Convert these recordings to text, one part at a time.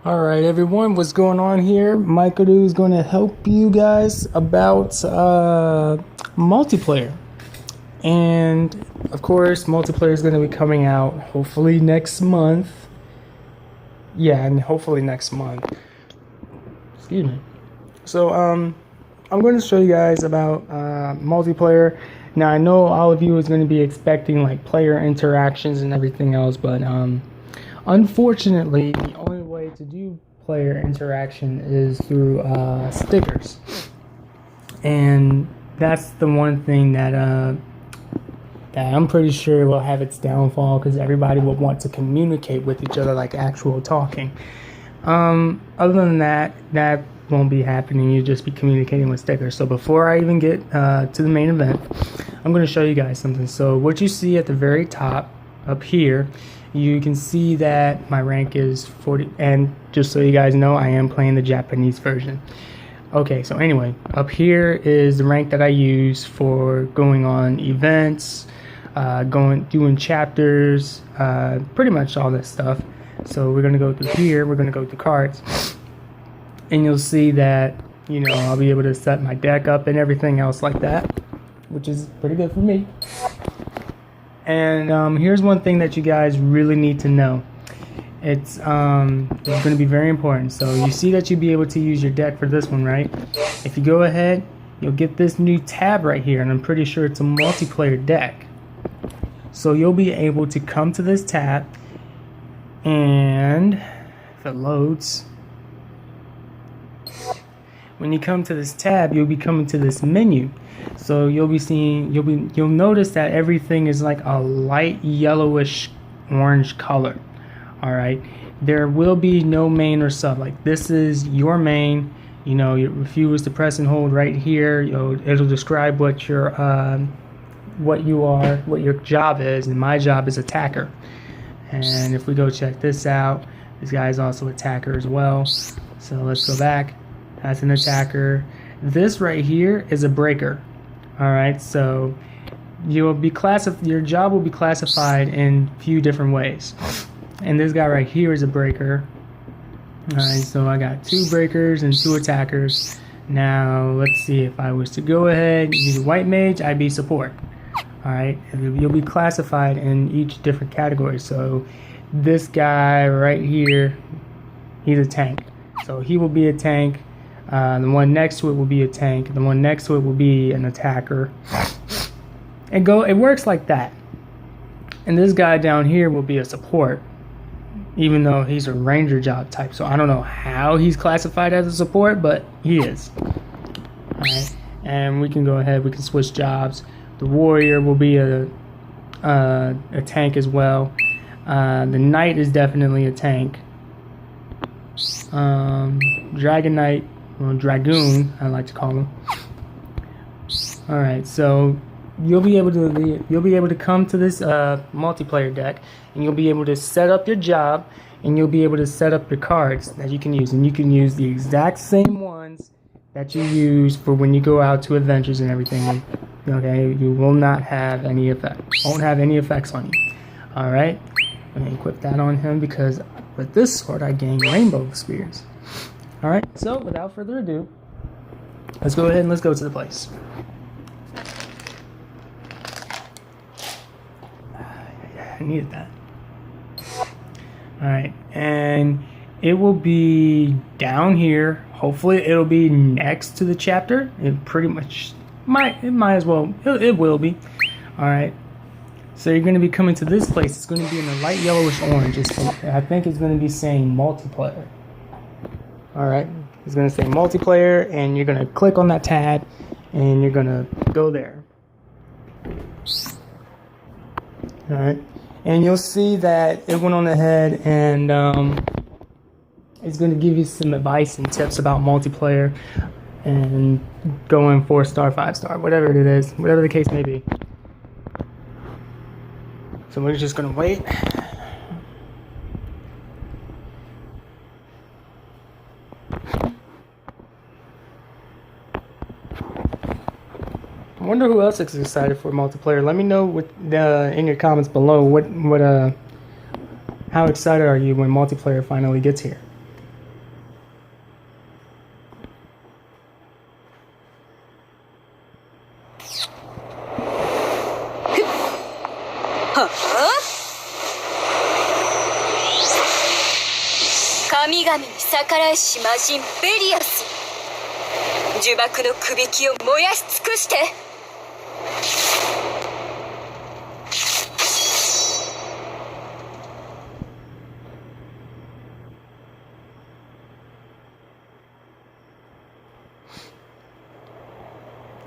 Alright everyone, what's going on here? Michael is going to help you guys about multiplayer. And of course, multiplayer is going to be coming out hopefully next month. Yeah, and hopefully next month. Excuse me. So I'm going to show you guys about multiplayer. Now I know all of you is going to be expecting like player interactions and everything else, but unfortunately, the only way to do player interaction is through stickers, and that's the one thing that I'm pretty sure will have its downfall, because everybody will want to communicate with each other like actual talking. Other than that, that won't be happening. You'll just be communicating with stickers. So before I even get to the main event, I'm going to show you guys something. So what you see at the very top up here, you can see that my rank is 40, and just so you guys know, I am playing the Japanese version. Okay, so anyway, up here is the rank that I use for going on events, doing chapters, pretty much all this stuff. So we're gonna go through here, we're gonna go through cards, and you'll see that, you know, I'll be able to set my deck up and everything else like that, which is pretty good for me. And here's one thing that you guys really need to know. It's going to be very important. So you see that you'll be able to use your deck for this one, right? If you go ahead, you'll get this new tab right here, and I'm pretty sure it's a multiplayer deck. So you'll be able to come to this tab, and if it loads, when you come to this tab, you'll be coming to this menu. So you'll be seeing, you'll notice that everything is like a light yellowish orange color. All right, there will be no main or sub. Like, this is your main. You know, if you was to press and hold right here, it'll describe what your what your job is, and my job is attacker. And if we go check this out, this guy is also attacker as well. So let's go back. That's an attacker. This right here is a breaker. All right, so your job will be classified in a few different ways. And this guy right here is a breaker. All right, so I got 2 breakers and 2 attackers. Now let's see, if I was to go ahead and use a white mage, I'd be support. All right, you'll be classified in each different category. So this guy right here, he's a tank. So he will be a tank. The one next to it will be a tank. The one next to it will be an attacker. It works like that. And this guy down here will be a support, even though he's a ranger job type. So I don't know how he's classified as a support, but he is. Alright, and we can go ahead, we can switch jobs. The warrior will be a tank as well. The knight is definitely a tank. Dragon Knight, or Dragoon, I like to call him. All right, so you'll be able to come to this multiplayer deck, and you'll be able to set up your job, and you'll be able to set up your cards that you can use, and you can use the exact same ones that you use for when you go out to adventures and everything. Okay, you will not have any effect. Won't have any effects on you. All right, let me equip that on him, because with this sword I gain rainbow spears. All right, so without further ado, let's go ahead and let's go to the place. I needed that. All right, and it will be down here. Hopefully it'll be next to the chapter. It pretty much might as well, it will be. All right, so you're going to be coming to this place. It's going to be in a light yellowish orange. I think it's going to be saying multiplayer. All right, it's going to say multiplayer, and you're going to click on that tab, and you're going to go there. All right, and you'll see that it went on ahead, and it's going to give you some advice and tips about multiplayer and going 4-star, 5-star, whatever it is, whatever the case may be. So we're just going to wait. I wonder who else is excited for multiplayer. Let me know in your comments below how excited are you when multiplayer finally gets here. 神々に逆らえし魔人ベリアス、呪縛のくびきを燃やし尽くして。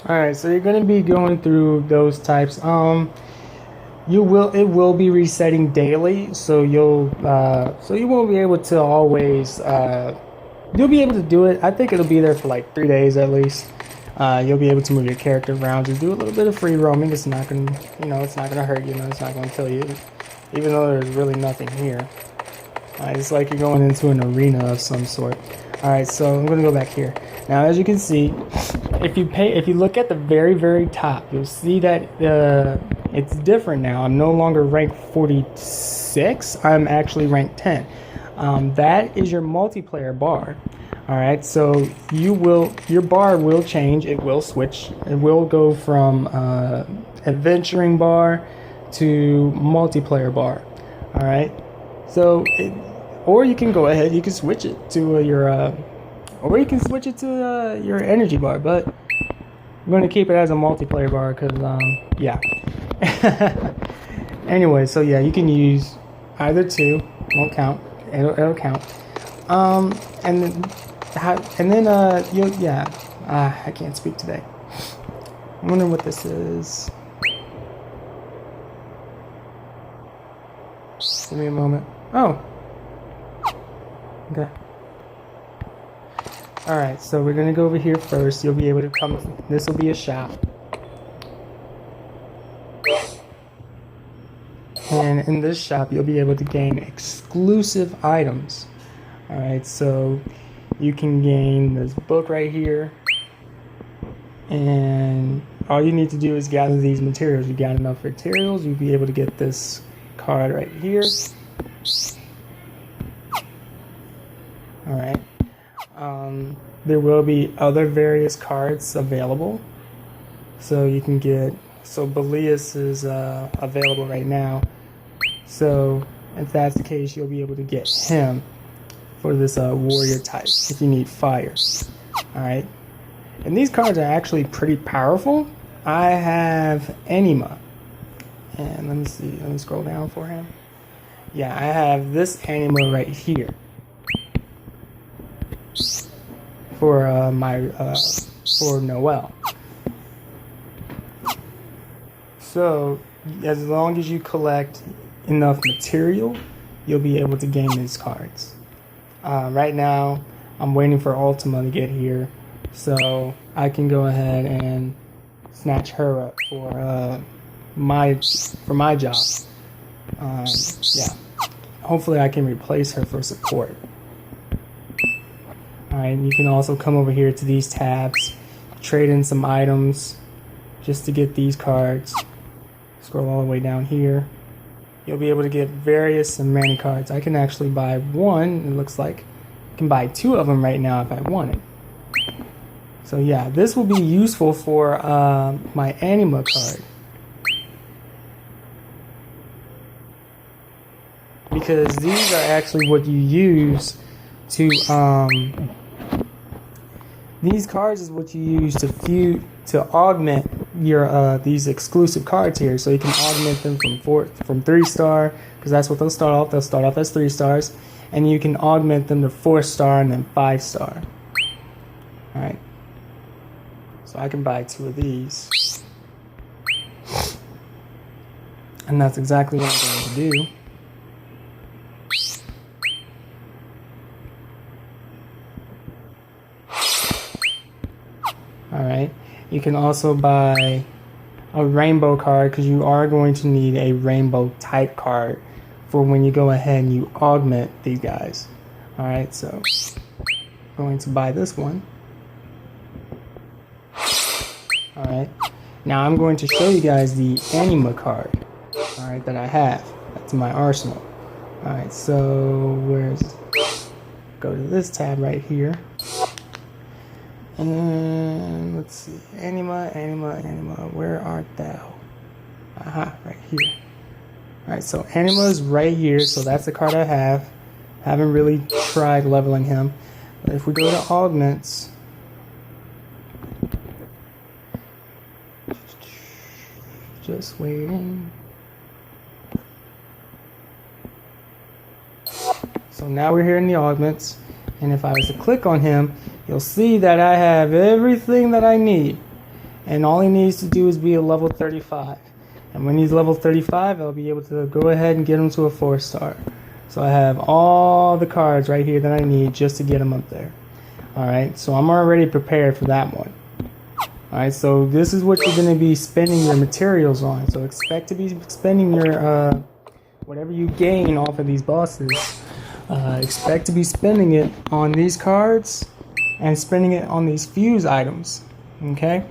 Alright, so you're going to be going through those types. It will be resetting daily, so you won't be able to always you'll be able to do it. I think it'll be there for like 3 days at least. You'll be able to move your character around, just do a little bit of free roaming. It's not gonna, it's not gonna hurt you. It's not gonna kill you, even though there's really nothing here. It's like you're going into an arena of some sort. All right, so I'm gonna go back here. Now, as you can see, if you look at the very top, you'll see that it's different now. I'm no longer ranked 46. I'm actually ranked 10. That is your multiplayer bar. All right, so your bar will change. It will switch. It will go from adventuring bar to multiplayer bar. All right, so or you can go ahead. You can switch it to your energy bar. But I'm going to keep it as a multiplayer bar because yeah. Anyway, so yeah, you can use either two. Won't count. It'll count. And then I can't speak today. I wonder what this is. Give me a moment. Oh. Okay. Alright, so we're gonna go over here first. You'll be able to come. This will be a shop. And in this shop, you'll be able to gain exclusive items. Alright, so you can gain this book right here. And all you need to do is gather these materials. You got enough materials, you'll be able to get this card right here. Alright. There will be other various cards available. So you can get... So Mobius is available right now. So if that's the case, you'll be able to get him for this warrior type if you need fire. Alright. And these cards are actually pretty powerful. I have Anima. And let me see. Let me scroll down for him. Yeah, I have this Anima right here. For for Noel. So as long as you collect enough material, you'll be able to gain these cards. Right now, I'm waiting for Ultima to get here, so I can go ahead and snatch her up for my job. Yeah, hopefully I can replace her for support. Alright, you can also come over here to these tabs, trade in some items just to get these cards. Scroll all the way down here. You'll be able to get various and many cards. I can actually buy one. It looks like I can buy two of them right now if I wanted. So yeah, this will be useful for my Anima card. Because these are actually what you use to these cards is what you use to augment your these exclusive cards here. So you can augment them from 3-star, because that's what they'll start off. They'll start off as 3 stars, and you can augment them to 4-star and then 5-star. All right. So I can buy 2 of these, and that's exactly what I'm going to do. Alright, you can also buy a rainbow card, because you are going to need a rainbow type card for when you go ahead and you augment these guys. Alright, so I'm going to buy this one. Alright, now I'm going to show you guys the Anima card, alright, that I have. That's in my arsenal. Alright, so go to this tab right here. And let's see, Anima, where art thou? Aha, right here. Alright, so Anima is right here, so that's the card I have. Haven't really tried leveling him. But if we go to augments, just waiting. So now we're here in the augments, and if I was to click on him, you'll see that I have everything that I need, and all he needs to do is be a level 35. And when he's level 35, I'll be able to go ahead and get him to a 4-star. So I have all the cards right here that I need just to get him up there. Alright, so I'm already prepared for that one. Alright, so this is what you're going to be spending your materials on. So expect to be spending your, whatever you gain off of these bosses, expect to be spending it on these cards and spending it on these fuse items. Okay?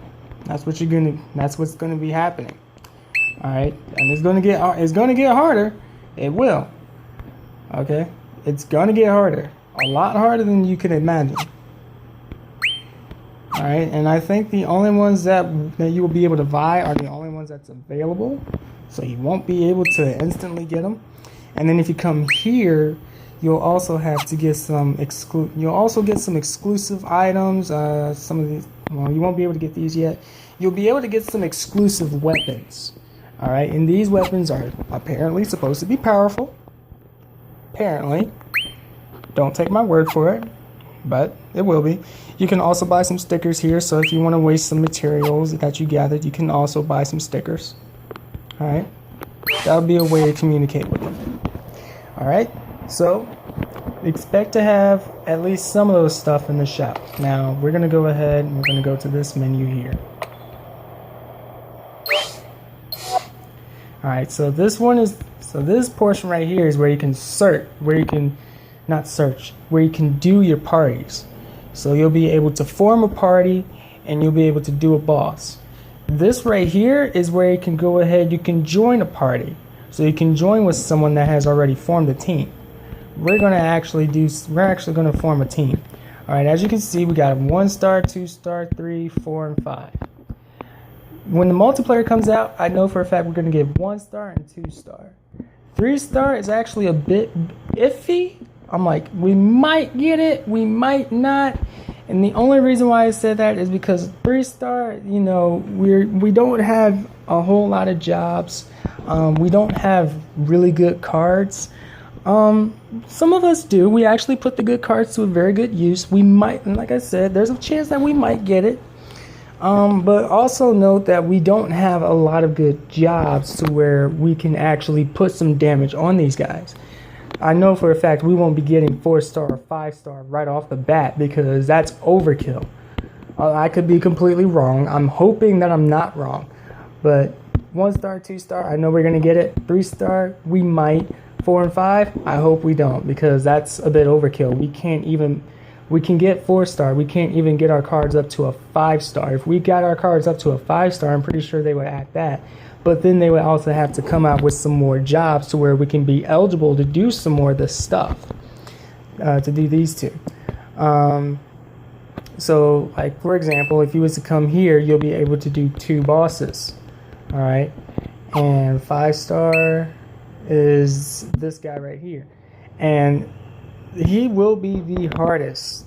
That's what's gonna be happening. Alright, and it's gonna get harder. It will. Okay? It's gonna get harder. A lot harder than you can imagine. Alright, and I think the only ones that you will be able to buy are the only ones that's available. So you won't be able to instantly get them. And then if you come here, you'll also have to get some exclusive items. Some of these, well, you won't be able to get these yet. You'll be able to get some exclusive weapons. Alright, and these weapons are apparently supposed to be powerful. Apparently. Don't take my word for it, but it will be. You can also buy some stickers here, so if you want to waste some materials that you gathered, you can also buy some stickers. Alright, that would be a way to communicate with them. Alright, so expect to have at least some of those stuff in the shop. Now, we're going to go ahead and we're going to go to this menu here. Alright, so this portion right here is where you can where you can do your parties. So you'll be able to form a party and you'll be able to do a boss. This right here is where you can go ahead, you can join a party. So you can join with someone that has already formed a team. We're actually going to form a team. Alright, as you can see, we got 1-star, 2-star, 3, 4, and 5. When the multiplayer comes out, I know for a fact we're going to get 1-star and 2-star. 3-star is actually a bit iffy. I'm like, we might get it, we might not. And the only reason why I said that is because 3-star, you know, we don't have a whole lot of jobs. We don't have really good cards. Some of us do. We actually put the good cards to a very good use. We might, and like I said, there's a chance that we might get it. But also note that we don't have a lot of good jobs to where we can actually put some damage on these guys. I know for a fact we won't be getting 4-star or 5-star right off the bat because that's overkill. I could be completely wrong. I'm hoping that I'm not wrong. But 1-star, 2-star, I know we're going to get it. 3-star, we might. 4 and 5, I hope we don't because that's a bit overkill. We can get 4-star. We can't even get our cards up to a 5-star. If we got our cards up to a 5-star, I'm pretty sure they would add that. But then they would also have to come out with some more jobs to where we can be eligible to do some more of this stuff. To do these two. So, like, for example, if you was to come here, you'll be able to do 2 bosses. Alright? And 5-star is this guy right here. And he will be the hardest.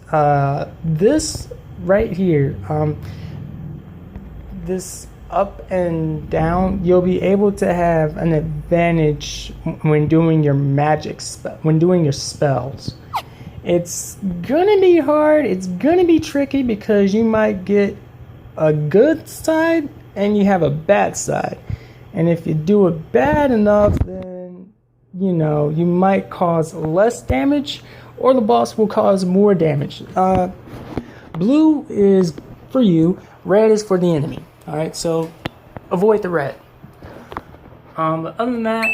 This right here, this up and down, you'll be able to have an advantage when doing your when doing your spells. It's gonna be hard, it's gonna be tricky because you might get a good side and you have a bad side. And if you do it bad enough, then you know, you might cause less damage or the boss will cause more damage. Blue is for you, red is for the enemy. Alright, so avoid the red. But other than that,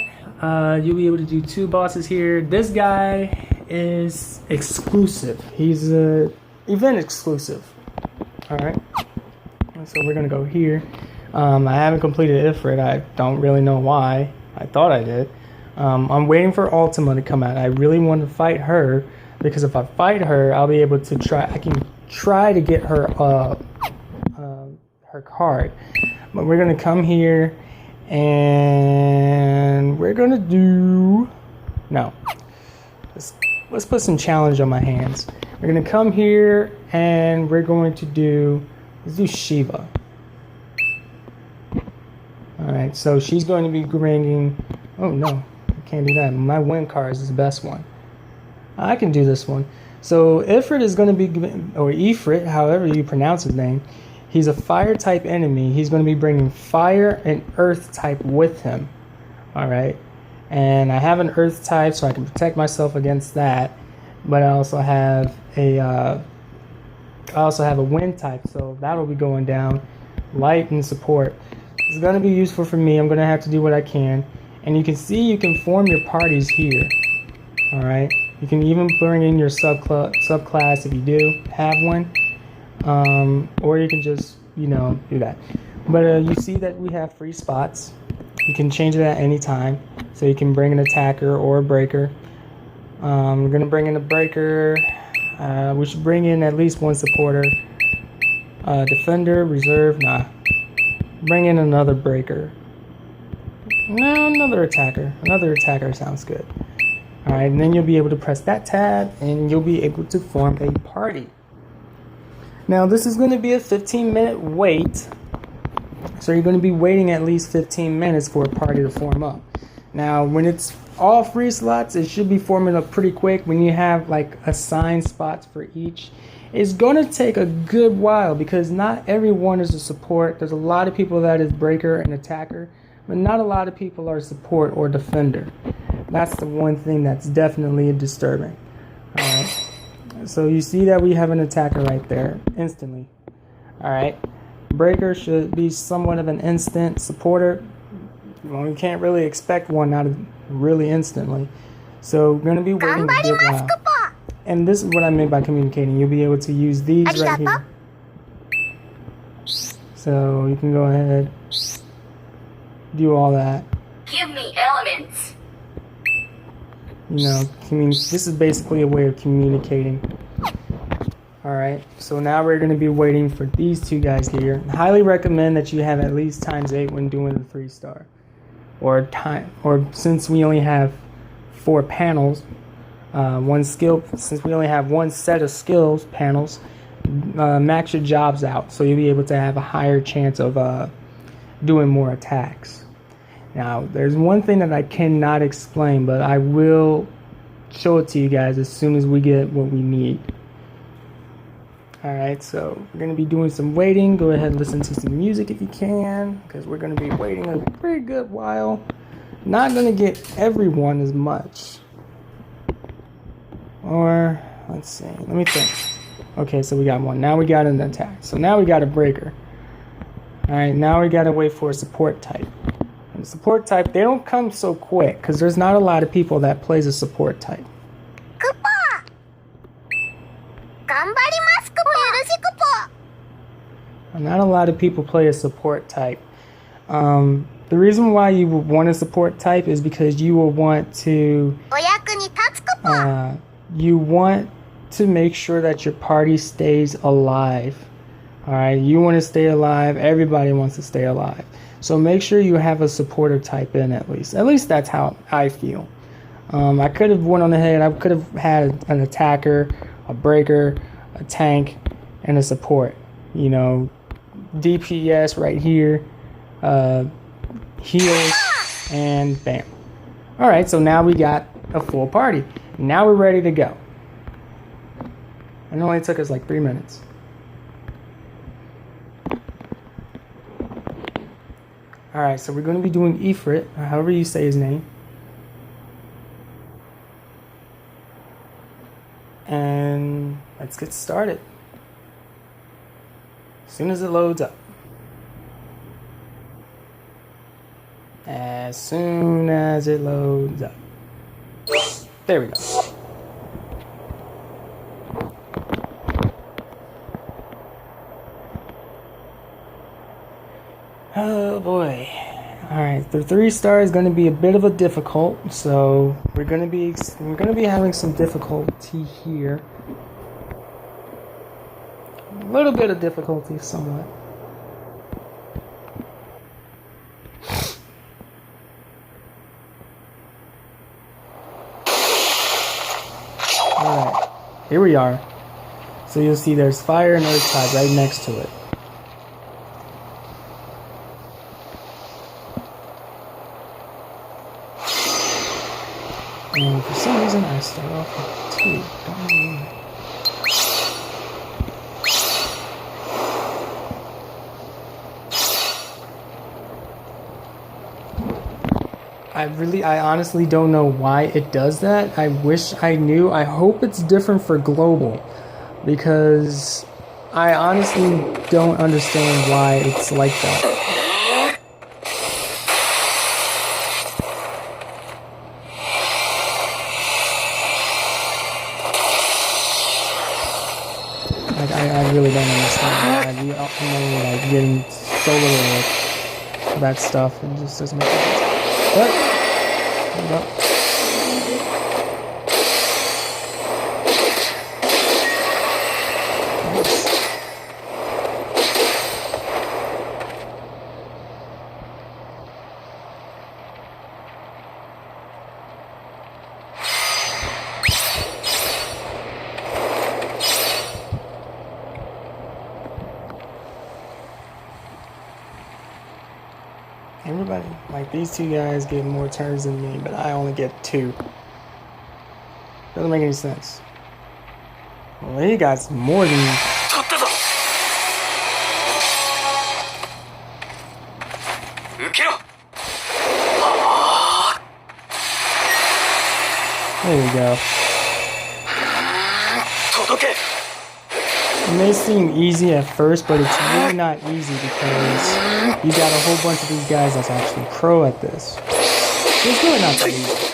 you'll be able to do 2 bosses here. This guy is exclusive. He's a event exclusive. Alright. So we're gonna go here. I haven't completed Ifrit. I don't really know why. I thought I did. I'm waiting for Ultima to come out. I really want to fight her because if I fight her, I'll be able to try. I can try to get her her card. But we're gonna come here and we're gonna do let's put some challenge on my hands. We're gonna come here and we're going to let's do Shiva. Alright, so she's going to be bringing, oh no, I can't do that. My win card is the best one. I can do this one. So Ifrit is going to be, or Ifrit, however you pronounce his name, he's a fire type enemy. He's going to be bringing fire and earth type with him. Alright, and I have an earth type so I can protect myself against that. But I also have a wind type, so that'll be going down. Light and support. It's going to be useful for me. I'm going to have to do what I can. And you can see you can form your parties here. Alright. You can even bring in your subclass if you do have one. Or you can just, do that. But you see that we have free spots. You can change it at any time. So you can bring an attacker or a breaker. We're going to bring in a breaker. We should bring in at least one supporter. Defender, reserve, nah. Bring in another breaker. No, another attacker. Another attacker sounds good. Alright, and then you'll be able to press that tab and you'll be able to form a party. Now this is going to be a 15-minute wait. So you're going to be waiting at least 15 minutes for a party to form up. Now when it's all free slots, it should be forming up pretty quick. When you have like assigned spots for each, it's going to take a good while because not everyone is a support. There's a lot of people that is breaker and attacker, but not a lot of people are support or defender. That's the one thing that's definitely disturbing. Alright, so you see that we have an attacker right there instantly. Alright, breaker should be somewhat of an instant. Supporter, well, you can't really expect one out of really instantly. So we're going to be waiting a good while. And this is what I meant by communicating. You'll be able to use these right here. So you can go ahead, do all that. Give me elements. This is basically a way of communicating. Alright, so now we're going to be waiting for these two guys here. I highly recommend that you have at least ×8 when doing the 3-star. Or since we only have 4 panels, one skill, since we only have one set of skills panels, max your jobs out so you'll be able to have a higher chance of doing more attacks. Now there's one thing that I cannot explain, but I will show it to you guys as soon as we get what we need. Alright, so we're going to be doing some waiting. Go ahead and listen to some music if you can, because we're going to be waiting a pretty good while. Not going to get everyone as much. Or, let's see, let me think. Okay, so we got one. Now we got an attack. So now we got a breaker. Alright, now we got to wait for a support type. And support type, they don't come so quick, because there's not a lot of people that plays a support type. Not a lot of people play a support type. The reason why you would want a support type is because you will want to make sure that your party stays alive. Alright, you want to stay alive, everybody wants to stay alive. So make sure you have a supporter type in at least. At least that's how I feel. I could have went on ahead, I could have had an attacker, a breaker, a tank, and a support. DPS right here, heals, and bam. Alright, so now we got a full party. Now we're ready to go. It only took us like 3 minutes. Alright, so we're going to be doing Ifrit, or however you say his name. And let's get started. As soon as it loads up. As soon as it loads up. There we go. Oh boy. Alright, the 3-star is going to be a bit of a difficult, so we're going to be having some difficulty here. A little bit of difficulty somewhat. here we are. So you'll see there's fire and earth type right next to it. And for some reason I start off with 2. Don't know why. I honestly don't know why it does that. I wish I knew. I hope it's different for global, because I honestly don't understand why it's like that. Like, I really don't understand why. I'm only like getting so little of that stuff. It just doesn't make sense. But, hold up. Everybody, like these 2 guys get more turns than me, but I only get 2. Doesn't make any sense. Well, he got more than me. There we go. It may seem easy at first, but it's really not easy because you got a whole bunch of these guys that's actually pro at this. It's really not that easy.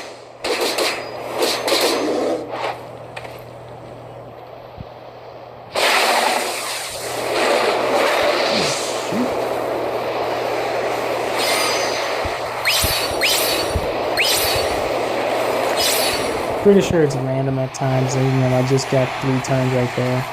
Pretty sure it's random at times, and you know, I just got 3 turns right there.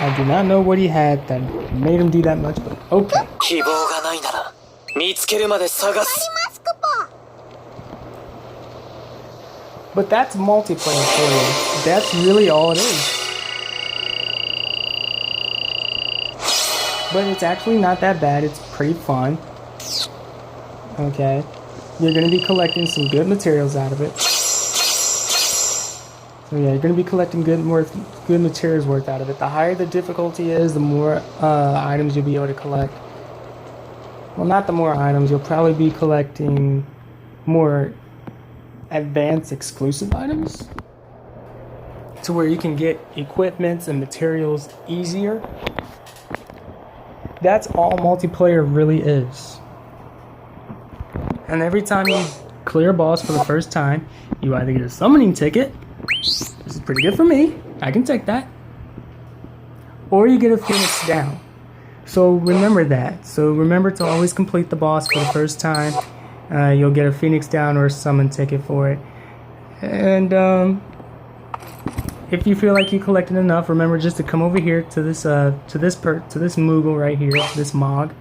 I do not know what he had that made him do that much, but okay. But that's multiplayer for you. That's really all it is. But it's actually not that bad. It's pretty fun. Okay. You're going to be collecting some good materials out of it. So yeah, you're going to be collecting good materials worth out of it. The higher the difficulty is, the more items you'll be able to collect. Well, not the more items. You'll probably be collecting more advanced exclusive items to where you can get equipments and materials easier. That's all multiplayer really is. And every time you clear a boss for the first time, you either get a summoning ticket. This is pretty good for me. I can take that. Or you get a Phoenix down. So remember that. So remember to always complete the boss for the first time. You'll get a Phoenix down or a summon ticket for it. And if you feel like you collected enough, remember just to come over here to this Moogle right here, this Mog,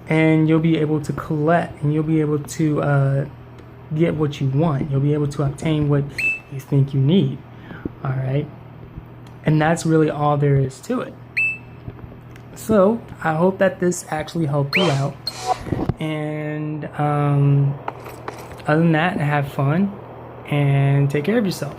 and you'll be able to collect, and you'll be able to get what you want. You'll be able to obtain what you think you need. All right, and that's really all there is to it. So I hope that this actually helped you out. And other than that, have fun and take care of yourself.